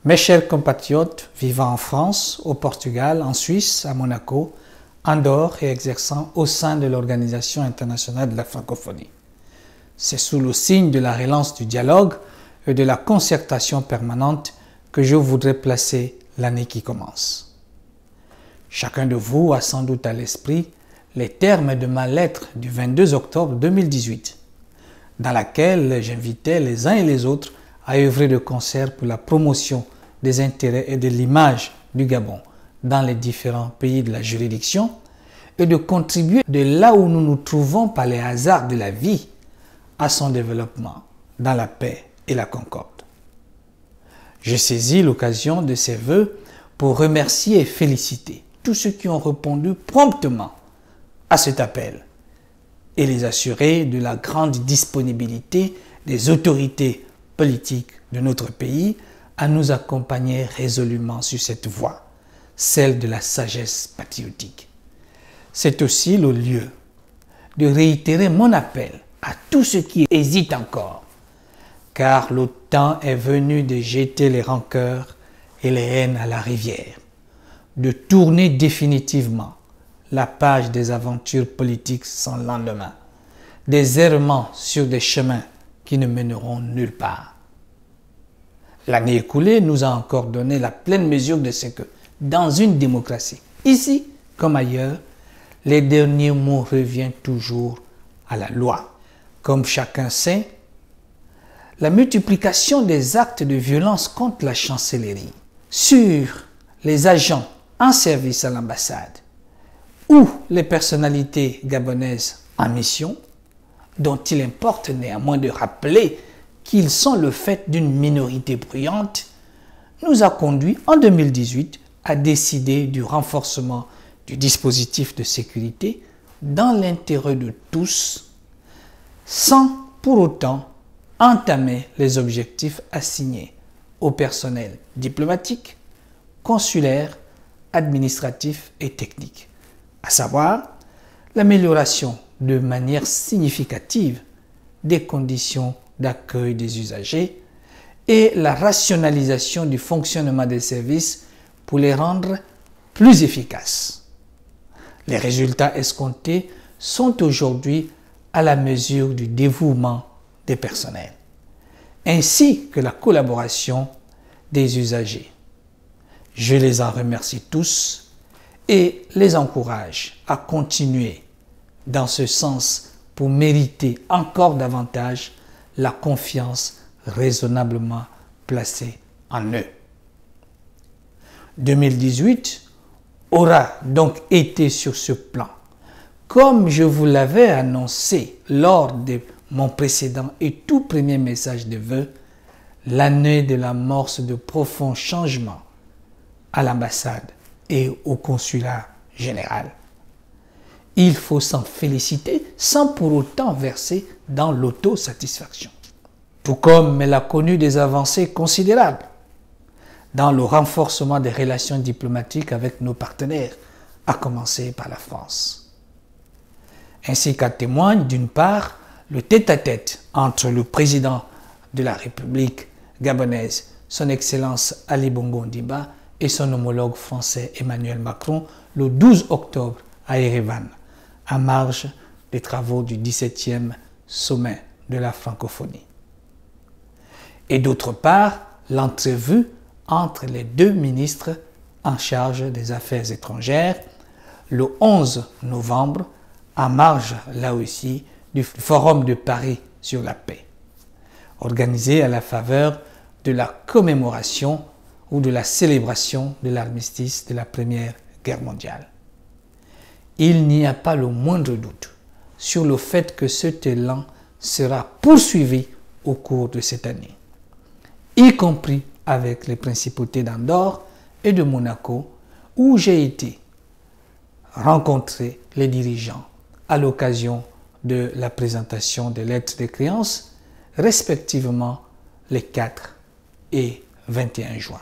Mes chers compatriotes vivant en France, au Portugal, en Suisse, à Monaco, Andorre et exerçant au sein de l'Organisation internationale de la francophonie. C'est sous le signe de la relance du dialogue et de la concertation permanente que je voudrais placer l'année qui commence. Chacun de vous a sans doute à l'esprit les termes de ma lettre du 22 octobre 2018, dans laquelle j'invitais les uns et les autres à œuvrer de concert pour la promotion des intérêts et de l'image du Gabon dans les différents pays de la juridiction et de contribuer de là où nous nous trouvons par les hasards de la vie à son développement dans la paix et la concorde. Je saisis l'occasion de ces vœux pour remercier et féliciter tous ceux qui ont répondu promptement à cet appel et les assurer de la grande disponibilité des autorités politiques de notre pays à nous accompagner résolument sur cette voie, celle de la sagesse patriotique. C'est aussi le lieu de réitérer mon appel à tous ceux qui hésitent encore, car le temps est venu de jeter les rancœurs et les haines à la rivière, de tourner définitivement la page des aventures politiques sans lendemain, des errements sur des chemins qui ne mèneront nulle part. L'année écoulée nous a encore donné la pleine mesure de ce que, dans une démocratie, ici comme ailleurs, les derniers mots reviennent toujours à la loi. Comme chacun sait, la multiplication des actes de violence contre la chancellerie sur les agents en service à l'ambassade ou les personnalités gabonaises en mission, dont il importe néanmoins de rappeler qu'ils sont le fait d'une minorité bruyante, nous a conduit en 2018 à décider du renforcement du dispositif de sécurité dans l'intérêt de tous, sans pour autant entamer les objectifs assignés au personnel diplomatique, consulaire, administratif et technique, à savoir l'amélioration de manière significative des conditions d'accueil des usagers et la rationalisation du fonctionnement des services pour les rendre plus efficaces. Les résultats escomptés sont aujourd'hui à la mesure du dévouement des personnels, ainsi que la collaboration des usagers. Je les en remercie tous et les encourage à continuer dans ce sens pour mériter encore davantage la confiance raisonnablement placée en eux. 2018 aura donc été sur ce plan, comme je vous l'avais annoncé lors de mon précédent et tout premier message de vœux, l'année de l'amorce de profonds changements à l'ambassade et au consulat général. Il faut s'en féliciter sans pour autant verser dans l'autosatisfaction. Tout comme elle a connu des avancées considérables dans le renforcement des relations diplomatiques avec nos partenaires, à commencer par la France. Ainsi qu'en témoigne d'une part le tête-à-tête entre le président de la République gabonaise, son Excellence Ali Bongo Ondimba, et son homologue français Emmanuel Macron le 12 octobre à Erevan, à marge des travaux du 17e sommet de la francophonie. Et d'autre part, l'entrevue entre les deux ministres en charge des Affaires étrangères le 11 novembre, à marge là aussi du Forum de Paris sur la paix, organisé à la faveur de la commémoration ou de la célébration de l'armistice de la Première Guerre mondiale. Il n'y a pas le moindre doute sur le fait que cet élan sera poursuivi au cours de cette année, y compris avec les principautés d'Andorre et de Monaco, où j'ai été rencontrer les dirigeants à l'occasion de la présentation des lettres de créance, respectivement les 4 et 21 juin.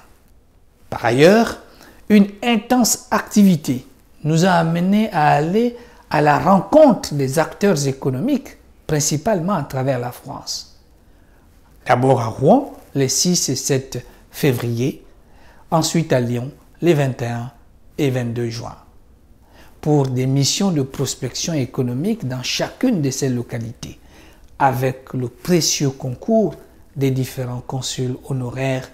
Par ailleurs, une intense activité nous a amenés à aller à la rencontre des acteurs économiques, principalement à travers la France. D'abord à Rouen, les 6 et 7 février, ensuite à Lyon les 21 et 22 juin, pour des missions de prospection économique dans chacune de ces localités, avec le précieux concours des différents consuls honoraires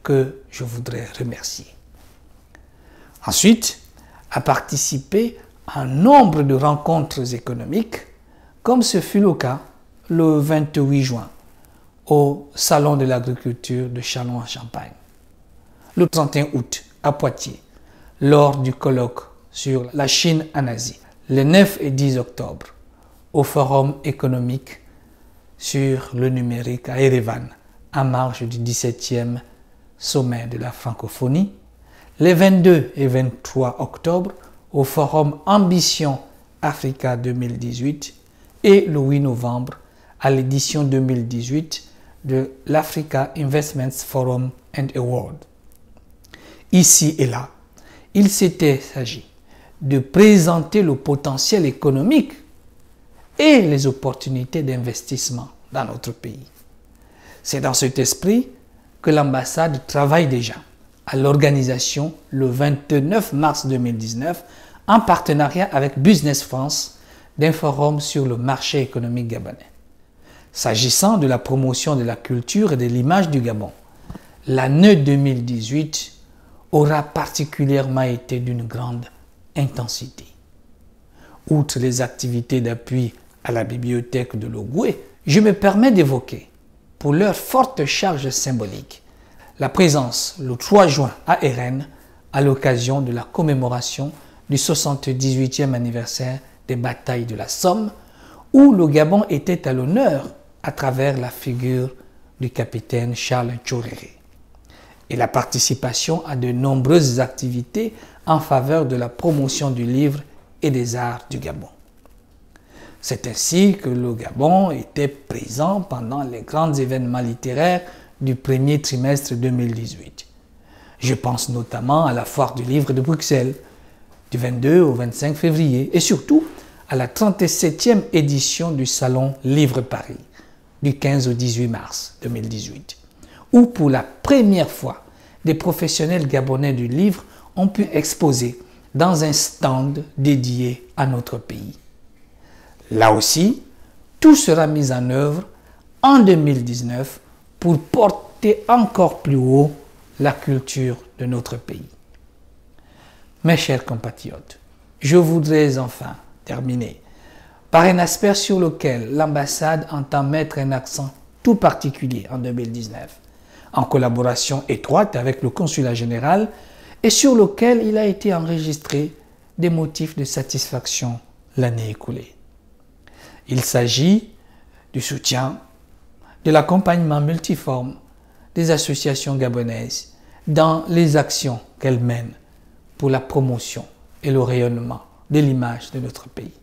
que je voudrais remercier. Ensuite, à participer à un nombre de rencontres économiques, comme ce fut le cas le 28 juin au Salon de l'agriculture de Châlons-en-Champagne, le 31 août à Poitiers, lors du colloque sur la Chine en Asie, le 9 et 10 octobre au Forum économique sur le numérique à Erevan, en marge du 17e sommet de la francophonie, les 22 et 23 octobre au Forum Ambition Africa 2018 et le 8 novembre à l'édition 2018 de l'Africa Investments Forum and Award. Ici et là, il s'était agi de présenter le potentiel économique et les opportunités d'investissement dans notre pays. C'est dans cet esprit que l'ambassade travaille déjà à l'organisation le 29 mars 2019 en partenariat avec Business France d'un forum sur le marché économique gabonais. S'agissant de la promotion de la culture et de l'image du Gabon, l'année 2018 aura particulièrement été d'une grande intensité. Outre les activités d'appui à la bibliothèque de Logoué, je me permets d'évoquer, pour leur forte charge symbolique, la présence le 3 juin à RN à l'occasion de la commémoration du 78e anniversaire des batailles de la Somme, où le Gabon était à l'honneur à travers la figure du capitaine Charles Tchoréré, et la participation à de nombreuses activités en faveur de la promotion du livre et des arts du Gabon. C'est ainsi que le Gabon était présent pendant les grands événements littéraires du premier trimestre 2018. Je pense notamment à la Foire du livre de Bruxelles, du 22 au 25 février, et surtout à la 37e édition du Salon Livre Paris, du 15 au 18 mars 2018, où pour la première fois, des professionnels gabonais du livre ont pu exposer dans un stand dédié à notre pays. Là aussi, tout sera mis en œuvre en 2019 pour porter encore plus haut la culture de notre pays. Mes chers compatriotes, je voudrais enfin terminer par un aspect sur lequel l'ambassade entend mettre un accent tout particulier en 2019, en collaboration étroite avec le consulat général et sur lequel il a été enregistré des motifs de satisfaction l'année écoulée. Il s'agit du soutien, de l'accompagnement multiforme des associations gabonaises dans les actions qu'elles mènent pour la promotion et le rayonnement de l'image de notre pays.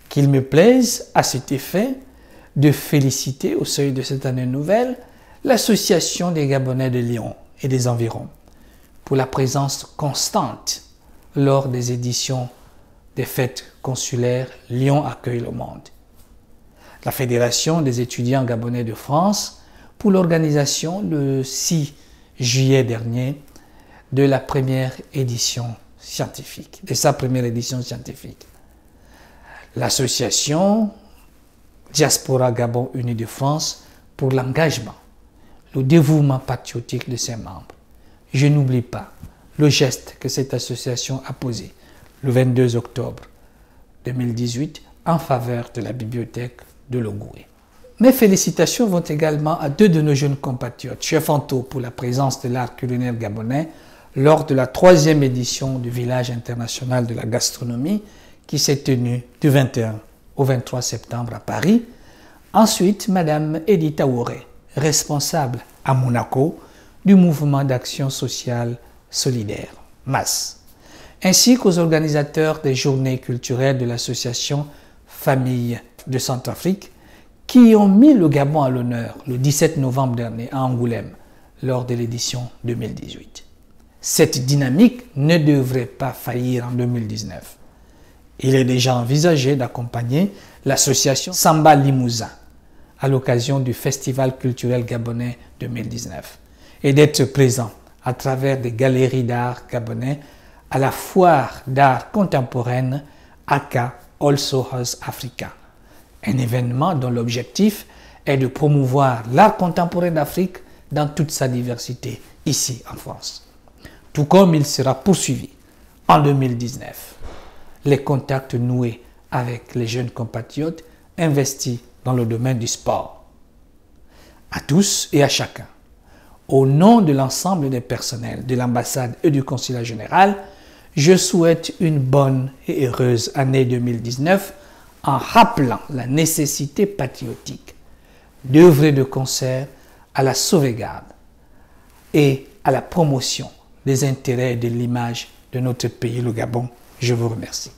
Qu'il me plaise, à cet effet, de féliciter au seuil de cette année nouvelle l'Association des Gabonais de Lyon et des environs pour la présence constante lors des éditions des fêtes consulaires Lyon accueille le monde. La Fédération des étudiants gabonais de France pour l'organisation le 6 juillet dernier de la première édition scientifique, de sa première édition scientifique. L'association Diaspora Gabon Unie de France pour l'engagement, le dévouement patriotique de ses membres. Je n'oublie pas le geste que cette association a posé le 22 octobre 2018 en faveur de la bibliothèque de Logoué. Mes félicitations vont également à deux de nos jeunes compatriotes, chefs Anto pour la présence de l'art culinaire gabonais lors de la 3e édition du Village international de la gastronomie qui s'est tenue du 21 au 23 septembre à Paris. Ensuite, Madame Edith Aouré, responsable à Monaco du mouvement d'action sociale solidaire, MAS, ainsi qu'aux organisateurs des journées culturelles de l'association Famille de Centrafrique qui ont mis le Gabon à l'honneur le 17 novembre dernier à Angoulême lors de l'édition 2018. Cette dynamique ne devrait pas faillir en 2019. Il est déjà envisagé d'accompagner l'association Samba Limousin à l'occasion du Festival culturel gabonais 2019 et d'être présent à travers des galeries d'art gabonais à la foire d'art contemporaine Aka Also House Africa, un événement dont l'objectif est de promouvoir l'art contemporain d'Afrique dans toute sa diversité ici en France. Tout comme il sera poursuivi en 2019, les contacts noués avec les jeunes compatriotes investis dans le domaine du sport. À tous et à chacun, au nom de l'ensemble des personnels de l'ambassade et du consulat général, je souhaite une bonne et heureuse année 2019 en rappelant la nécessité patriotique d'œuvrer de concert à la sauvegarde et à la promotion des intérêts et de l'image de notre pays, le Gabon. Je vous remercie.